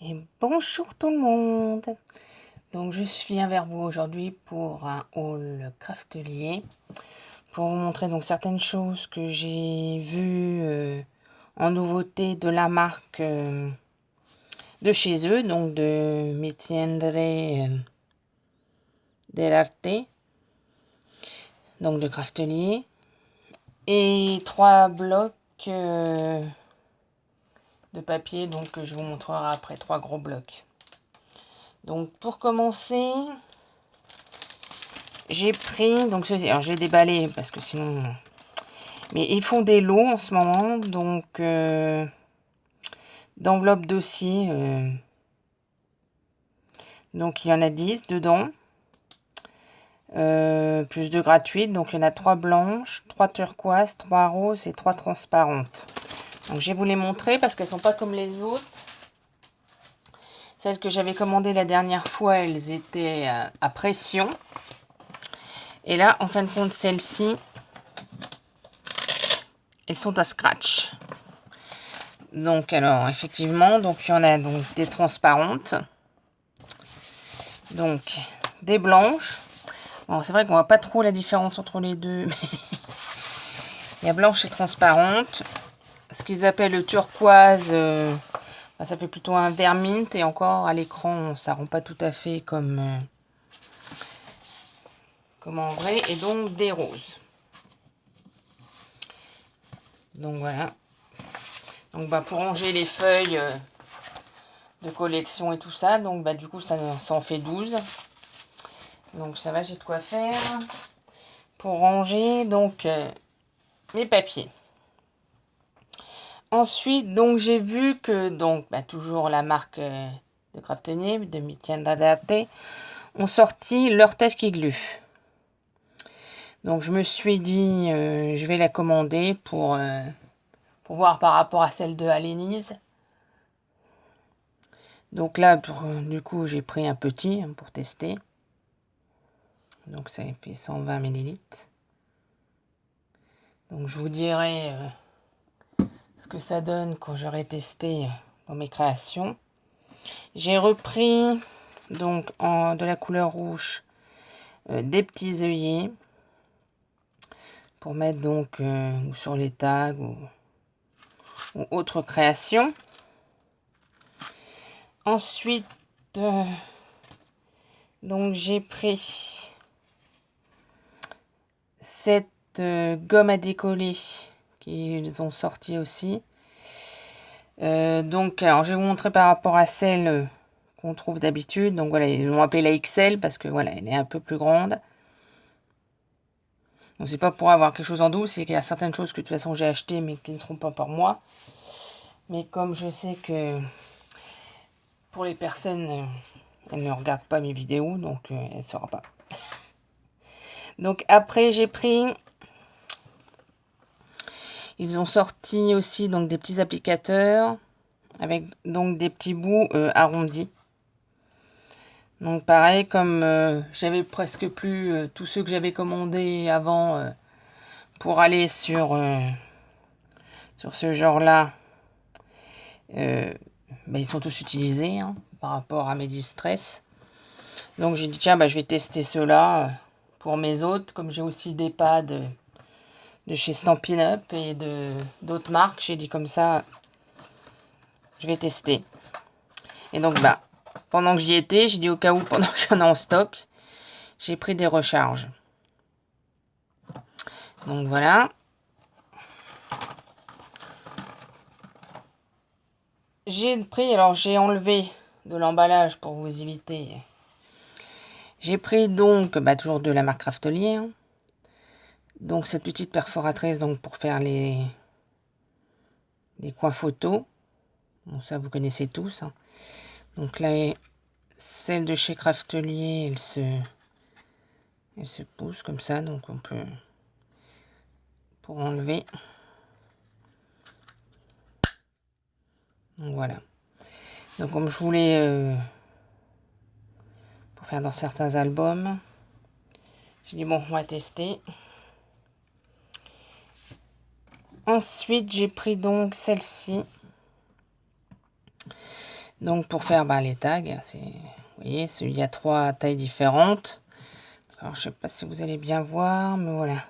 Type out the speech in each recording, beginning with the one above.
Et bonjour tout le monde. Donc je viens vers vous aujourd'hui pour un haul craftelier, pour vous montrer donc certaines choses que j'ai vues en nouveauté de la marque de chez eux, donc de Mi Tiendere dell'Arte, donc de craftelier, et 3 blocs de papier, donc que je vous montrerai après, 3 gros blocs. Donc pour commencer, j'ai pris, donc ceci, alors j'ai déballé parce que sinon, mais ils font des lots en ce moment, donc d'enveloppes dossier, donc il y en a 10 dedans, plus de gratuites, donc il y en a 3 blanches, 3 turquoises, 3 roses et 3 transparentes. Donc je vais vous les montrer parce qu'elles sont pas comme les autres. Celles que j'avais commandées la dernière fois, elles étaient à pression. Et là, en fin de compte, celles-ci, elles sont à scratch. Donc, alors, effectivement, donc il y en a donc des transparentes. Donc, des blanches. Bon, c'est vrai qu'on voit pas trop la différence entre les deux. Mais il y a blanche et transparente. Ce qu'ils appellent le turquoise, ça fait plutôt un vert mint. Et encore, à l'écran, ça rend pas tout à fait comme en vrai. Et donc, des roses. Donc, voilà. Donc, pour ranger les feuilles de collection et tout ça, donc, du coup, ça en fait 12. Donc, ça va, j'ai de quoi faire. Pour ranger, donc, mes papiers. Ensuite, donc, j'ai vu que, donc, toujours la marque de Craftelier, de Mi Tiendere dell'Arte, ont sorti leur tache igloo. Donc, je me suis dit, je vais la commander pour voir par rapport à celle de Alénise. Donc là, du coup, j'ai pris un petit pour tester. Donc, ça fait 120 ml. Donc, je vous dirai ce que ça donne quand j'aurai testé dans mes créations. J'ai repris donc de la couleur rouge des petits œillets pour mettre donc sur les tags ou autres créations. Ensuite, donc j'ai pris cette gomme à décoller qu'ils ont sorti aussi. Donc, alors je vais vous montrer par rapport à celle qu'on trouve d'habitude. Donc voilà, ils l'ont appelée la XL parce que voilà, elle est un peu plus grande. Donc c'est pas pour avoir quelque chose en douce, c'est qu'il y a certaines choses que de toute façon j'ai achetées mais qui ne seront pas pour moi. Mais comme je sais que pour les personnes, elles ne regardent pas mes vidéos, donc elle ne saura pas. Donc après j'ai pris, ils ont sorti aussi donc des petits applicateurs avec donc des petits bouts arrondis. Donc pareil, comme j'avais presque plus tous ceux que j'avais commandés avant pour aller sur ce genre-là, ils sont tous utilisés par rapport à mes distress. Donc j'ai dit tiens, je vais tester ceux-là pour mes autres. Comme j'ai aussi des pads de chez Stampin' Up et d'autres marques, j'ai dit comme ça, je vais tester. Et donc pendant que j'y étais, j'ai dit au cas où, pendant que j'en ai en stock, j'ai pris des recharges. Donc voilà. J'ai pris, alors j'ai enlevé de l'emballage pour vous éviter. J'ai pris donc, toujours de la marque Craftelier. Donc cette petite perforatrice donc pour faire les coins photos. Bon, ça vous connaissez tous. Donc là, celle de chez Craftelier, elle se pousse comme ça, donc on peut pour enlever. Donc voilà. Donc comme je voulais pour faire dans certains albums, j'ai dit bon, on va tester. Ensuite, j'ai pris donc celle-ci. Donc pour faire les tags, vous voyez, il y a 3 tailles différentes. Alors je sais pas si vous allez bien voir, mais voilà.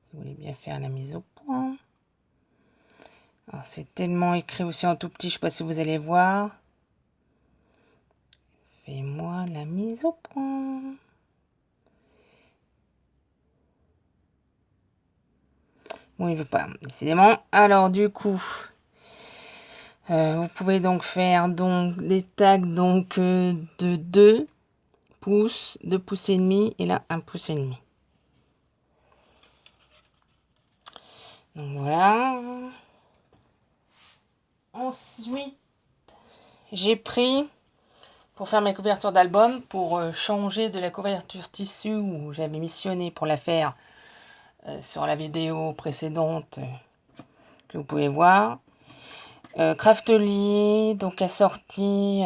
Si vous voulez bien faire la mise au point. Alors c'est tellement écrit aussi en tout petit, je sais pas si vous allez voir. Fais-moi la mise au point. Bon, il veut pas, décidément. Alors du coup, vous pouvez donc faire des tags de 2 pouces, 2 pouces et demi, et là 1 pouce et demi. Donc voilà. Ensuite, j'ai pris, pour faire mes couvertures d'album, pour changer de la couverture tissu où j'avais missionné pour la faire sur la vidéo précédente que vous pouvez voir. Craftelier donc a sorti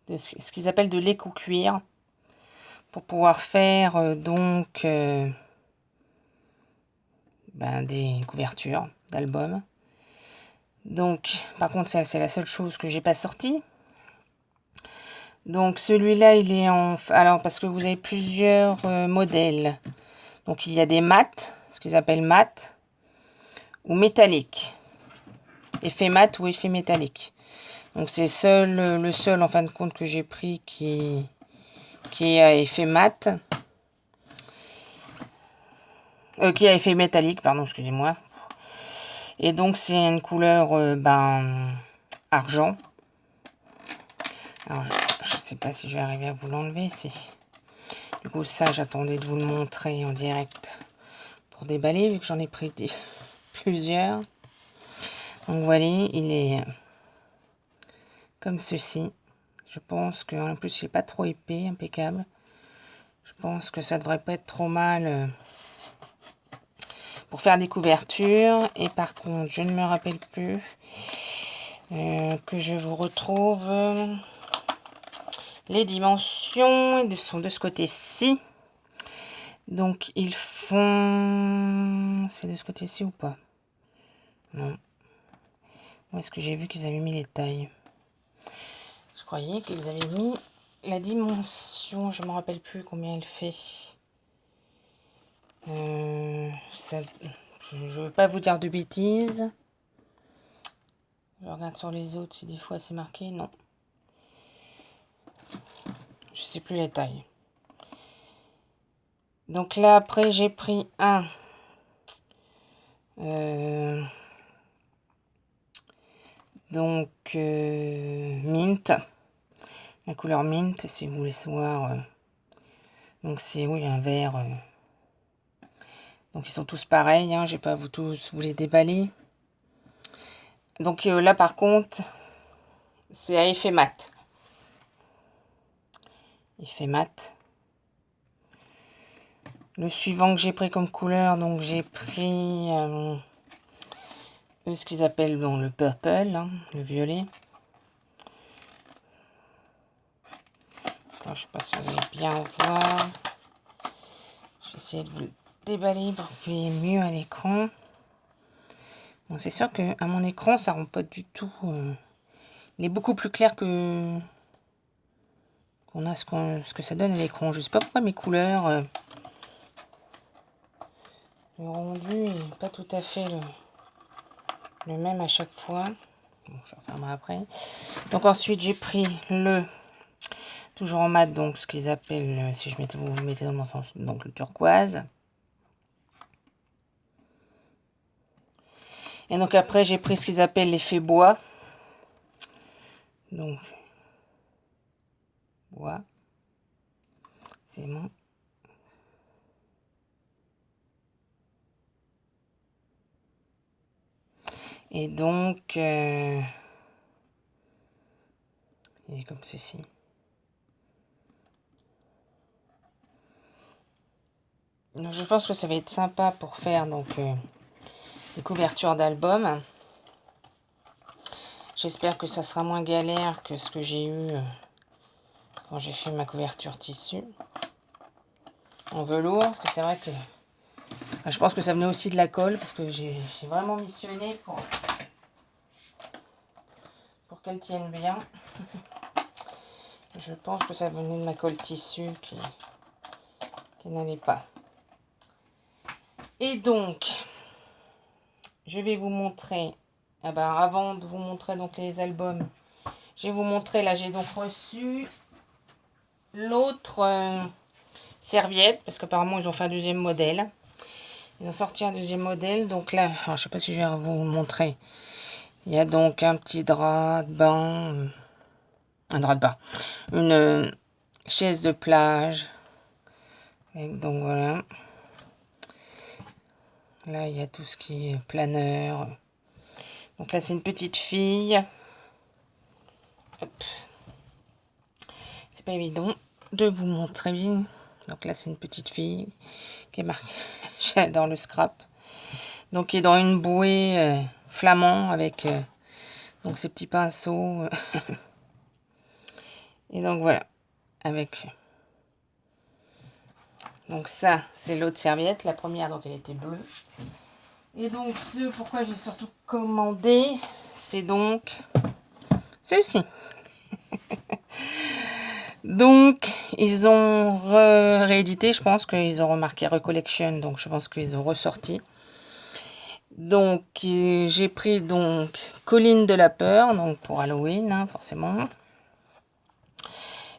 de ce qu'ils appellent de l'éco-cuir pour pouvoir faire des couvertures d'albums. Donc par contre ça c'est la seule chose que j'ai pas sorti. Donc celui-là il est en... Alors parce que vous avez plusieurs modèles. Donc il y a des mat, ce qu'ils appellent mat, ou métallique. Effet mat ou effet métallique. Donc c'est le seul en fin de compte que j'ai pris qui est à effet mat. Qui est à effet métallique, pardon, excusez-moi. Et donc c'est une couleur argent. Alors je sais pas si je vais arriver à vous l'enlever. Si. Du coup ça j'attendais de vous le montrer en direct pour déballer vu que j'en ai pris plusieurs. Donc voilà, il est comme ceci. Je pense qu'en plus il n'est pas trop épais, impeccable. Je pense que ça devrait pas être trop mal pour faire des couvertures. Et par contre, je ne me rappelle plus que je vous retrouve les dimensions sont de ce côté-ci. Donc ils font... C'est de ce côté-ci ou pas? Non. Où est-ce que j'ai vu qu'ils avaient mis les tailles? Je croyais qu'ils avaient mis la dimension. Je ne me rappelle plus combien elle fait. Je ne veux pas vous dire de bêtises. Je regarde sur les autres si des fois c'est marqué. Non. Je sais plus les tailles. Donc là après j'ai pris un mint. La couleur mint si vous voulez voir. Donc c'est un vert. Donc ils sont tous pareils. Hein, je vais pas tous vous les déballer. Donc là par contre c'est à effet mat. Effet mat. Le suivant que j'ai pris comme couleur, donc j'ai pris ce qu'ils appellent le purple, hein, le violet. Alors, je ne sais pas si vous allez bien voir. Je vais essayer de vous le déballer pour que vous voyez mieux à l'écran. Bon, c'est sûr qu'à mon écran, ça ne rend pas du tout... il est beaucoup plus clair que qu'on a ce que ça donne à l'écran. Je ne sais pas pourquoi mes couleurs... le rendu n'est pas tout à fait le même à chaque fois. Bon, je refermerai après. Donc ensuite, j'ai pris toujours en mat, donc ce qu'ils appellent, si vous mettez dans mon sens, donc le turquoise. Et donc après, j'ai pris ce qu'ils appellent l'effet bois. Donc, bois. C'est bon. Et donc, il est comme ceci. Donc, je pense que ça va être sympa pour faire des couvertures d'albums. J'espère que ça sera moins galère que ce que j'ai eu quand j'ai fait ma couverture tissu en velours. Parce que c'est vrai que je pense que ça venait aussi de la colle. Parce que j'ai vraiment missionné pour pour qu'elle tienne bien. Je pense que ça venait de ma colle tissu qui n'allait pas. Et donc, je vais vous montrer, avant de vous montrer donc les albums, je vais vous montrer, là j'ai donc reçu l'autre serviette, parce qu'apparemment ils ont fait un deuxième modèle. Ils ont sorti un deuxième modèle, donc là, alors, je sais pas si je vais vous montrer. Il y a donc un petit drap de bain, un drap de bain, une chaise de plage, avec, donc voilà. Là, il y a tout ce qui est planeur. Donc là, c'est une petite fille. Hop. C'est pas évident de vous montrer bien. Donc là, c'est une petite fille qui est marquée. J'adore le scrap. Donc, qui est dans une bouée flamand avec donc ces petits pinceaux. Et donc voilà. Avec. Donc ça, c'est l'autre serviette. La première, donc elle était bleue. Et donc, pourquoi j'ai surtout commandé, c'est donc ceci. Donc, ils ont réédité, je pense qu'ils ont remarqué Recollection, donc je pense qu'ils ont ressorti. Donc, j'ai pris donc Colline de la peur, donc pour Halloween, hein, forcément.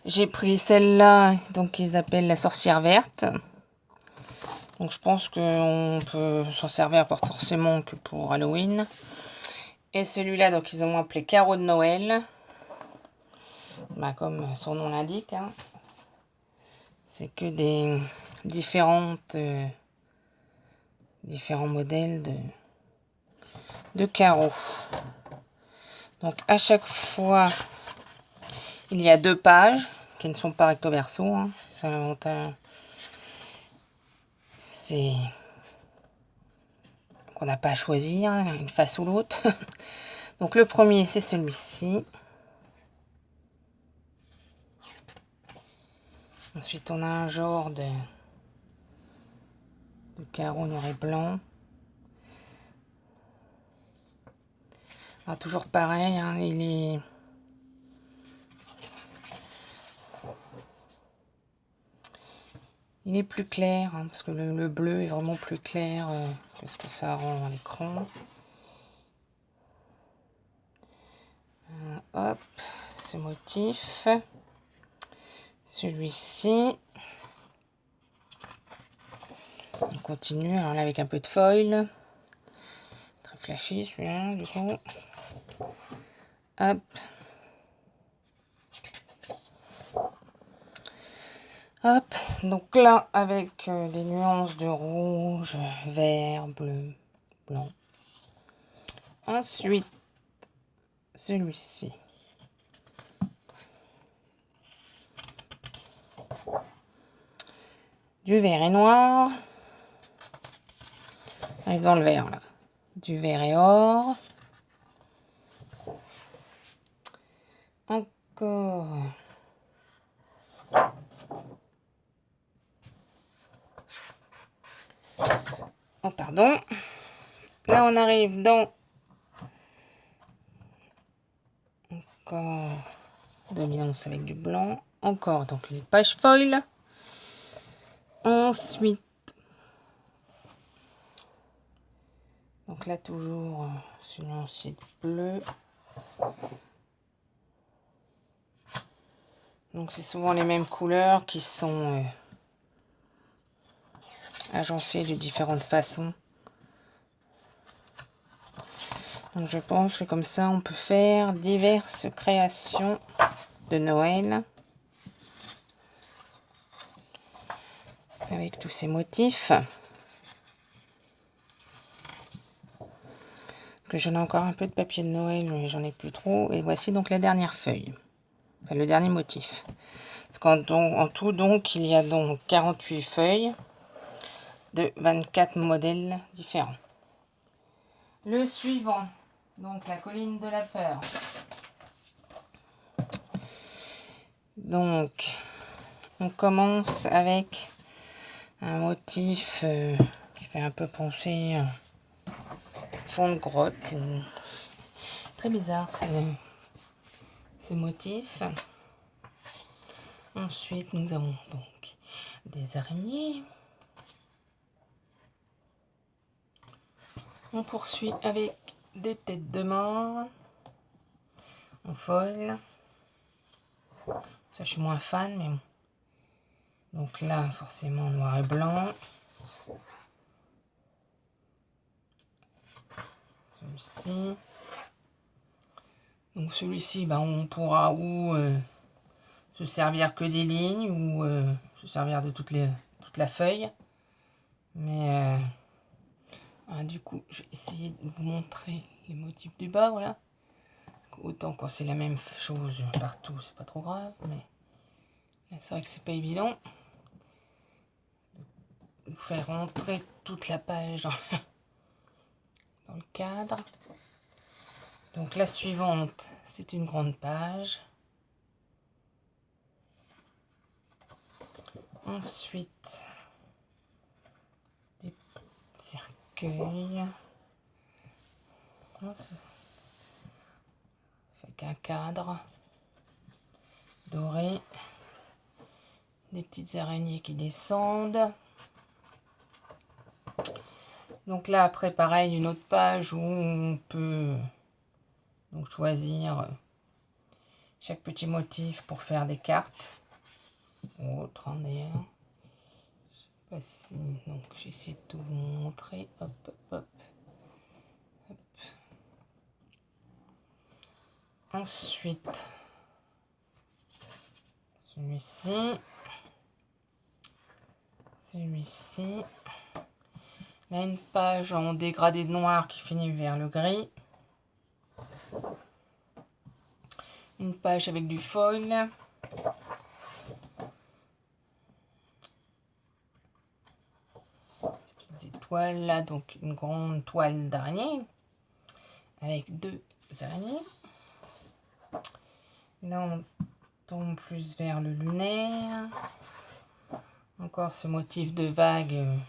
J'ai pris celle-là, donc qu'ils appellent la sorcière verte. Donc, je pense qu'on peut s'en servir pas forcément que pour Halloween. Et celui-là, donc, ils ont appelé Carreau de Noël. Comme son nom l'indique, hein. C'est que des différents modèles de carreaux. Donc, à chaque fois, il y a 2 pages qui ne sont pas recto verso. Hein. C'est ça l'avantage. C'est qu'on n'a pas à choisir, hein, une face ou l'autre. Donc le premier, c'est celui-ci. Ensuite, on a un genre de carreau noir et blanc. Alors, toujours pareil, hein, il est plus clair, hein, parce que le bleu est vraiment plus clair que ce que ça rend à l'écran. Hop, ce motif. Celui-ci. On continue, alors là avec un peu de foil. Très flashy celui-là, du coup. Hop. Hop, donc là avec des nuances de rouge, vert, bleu, blanc. Ensuite, celui-ci. Du vert et noir. On arrive dans le vert là. Du vert et or. Encore. Oh pardon. Là on arrive dans encore dominance avec du blanc. Encore donc une page foil. Ensuite. Donc là toujours ce nuancier de bleu. Donc c'est souvent les mêmes couleurs qui sont agencées de différentes façons. Donc je pense que comme ça on peut faire diverses créations de Noël. Avec tous ces motifs. Que j'en ai encore un peu de papier de Noël, mais j'en ai plus trop. Et voici donc la dernière feuille. Enfin, le dernier motif. Parce qu'en tout, donc, il y a donc 48 feuilles de 24 modèles différents. Le suivant, donc la colline de la peur. Donc, on commence avec un motif qui fait un peu penser fond de grotte. Très bizarre, ces motifs. Ensuite, nous avons donc des araignées. On poursuit avec des têtes de mort en foil. Ça, je suis moins fan, mais bon. Donc là, forcément, noir et blanc. Celui-ci. Donc celui-ci, on pourra ou se servir que des lignes ou se servir de toute la feuille. Mais du coup, je vais essayer de vous montrer les motifs du bas, voilà. Autant quand c'est la même chose partout, c'est pas trop grave, mais là, c'est vrai que c'est pas évident de faire rentrer toute la page dans le cadre. Donc la suivante, c'est une grande page. Ensuite, des petits cercueils. Avec un cadre doré. Des petites araignées qui descendent. Donc là, après, pareil, une autre page où on peut donc choisir chaque petit motif pour faire des cartes. Ou autre, d'ailleurs. Je sais pas si... Donc, j'essaie de tout vous montrer. Hop, hop, hop. Hop. Ensuite, celui-ci. Celui-ci. Là, une page en dégradé de noir qui finit vers le gris. Une page avec du foil. Des petites étoiles là, donc une grande toile d'araignée avec deux araignées. Là, on tombe plus vers le lunaire. Encore ce motif de vague.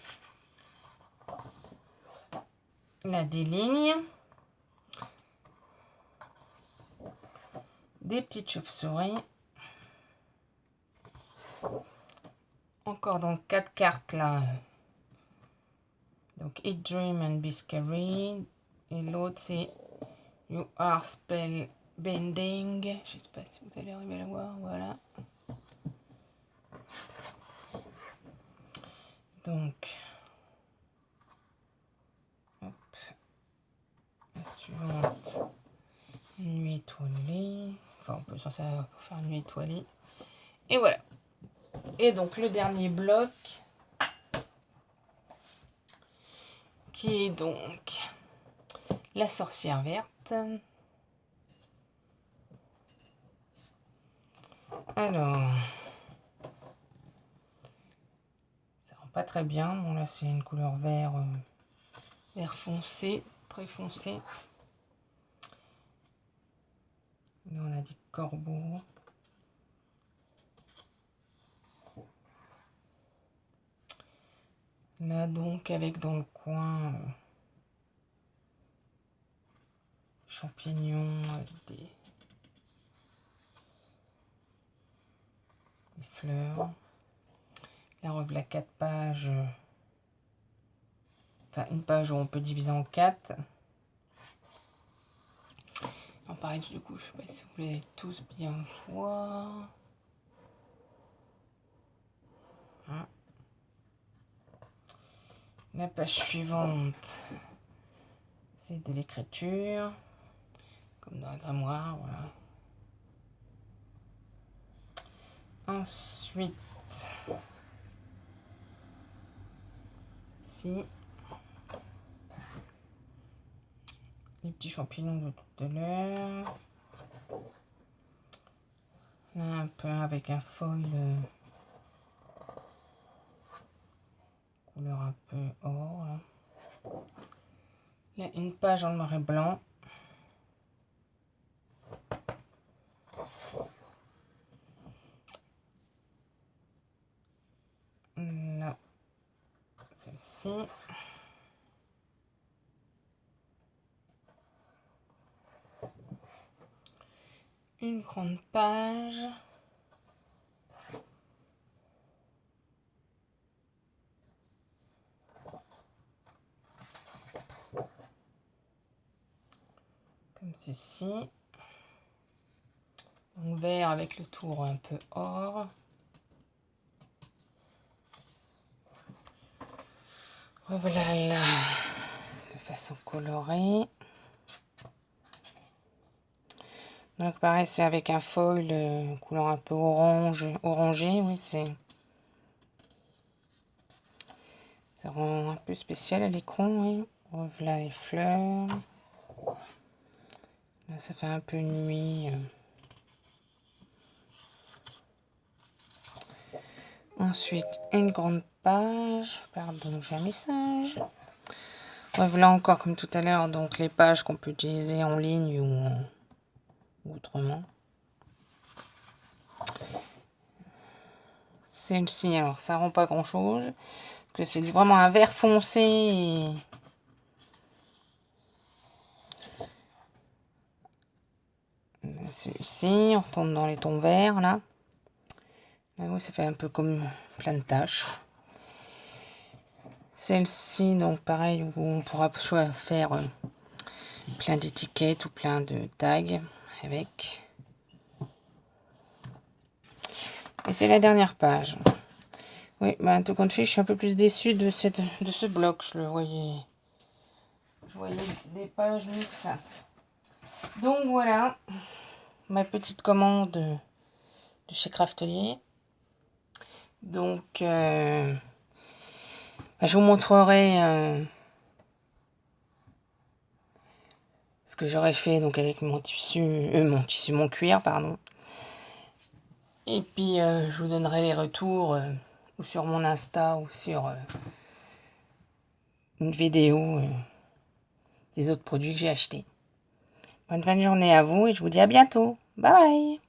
Là, des lignes. Des petites chauves-souris. Encore donc 4 cartes là. Donc Eat, Dream and Be Scary. Et l'autre c'est You Are Spell Bending. Je sais pas si vous allez arriver à la voir. Voilà. Donc, hop. La suivante. Une nuit étoilée. Enfin, on peut s'en servir pour faire une nuit étoilée. Et voilà. Et donc le dernier bloc. Qui est donc la sorcière verte. Alors, ça rend pas très bien. Bon, là, c'est une couleur vert, vert foncé, très foncé. Là, on a des corbeaux. Là, donc, avec dans le coin champignons, avec des fleurs. Là, revoilà 4 pages. Enfin, une page où on peut diviser en 4. Alors, pareil, du coup, je sais pas si vous voulez tous bien voir. Hein. La page suivante, c'est de l'écriture, comme dans un grimoire, voilà. Ensuite, ceci, les petits champignons de tout à l'heure. Là, un peu avec un foil couleur un peu or. Là, une page en noir et blanc. Là, celle-ci. Une grande page. Comme ceci. Donc vert avec le tour un peu or. Voilà de façon colorée. Donc pareil, c'est avec un foil couleur un peu orangé, oui, ça rend un peu spécial à l'écran, oui. Voilà les fleurs. Là, ça fait un peu nuit. Ensuite, une grande page. Pardon, j'ai un message. Ouais, voilà encore comme tout à l'heure, donc les pages qu'on peut utiliser en ligne ou autrement. Celle-ci, alors ça rend pas grand chose. Parce que c'est vraiment un vert foncé. Celui-ci, on retourne dans les tons verts là. Là, oui, ça fait un peu comme plein de taches. Celle-ci, donc pareil, où on pourra faire plein d'étiquettes ou plein de tags avec. Et c'est la dernière page. Oui, bah, tout compte fait, je suis un peu plus déçue de ce bloc. Je voyais des pages mieux que ça. Donc voilà, ma petite commande de chez Craftelier. Donc, je vous montrerai ce que j'aurais fait donc avec mon cuir, pardon. Et puis, je vous donnerai les retours ou sur mon Insta ou sur une vidéo des autres produits que j'ai achetés. Bonne fin de journée à vous et je vous dis à bientôt. Bye bye!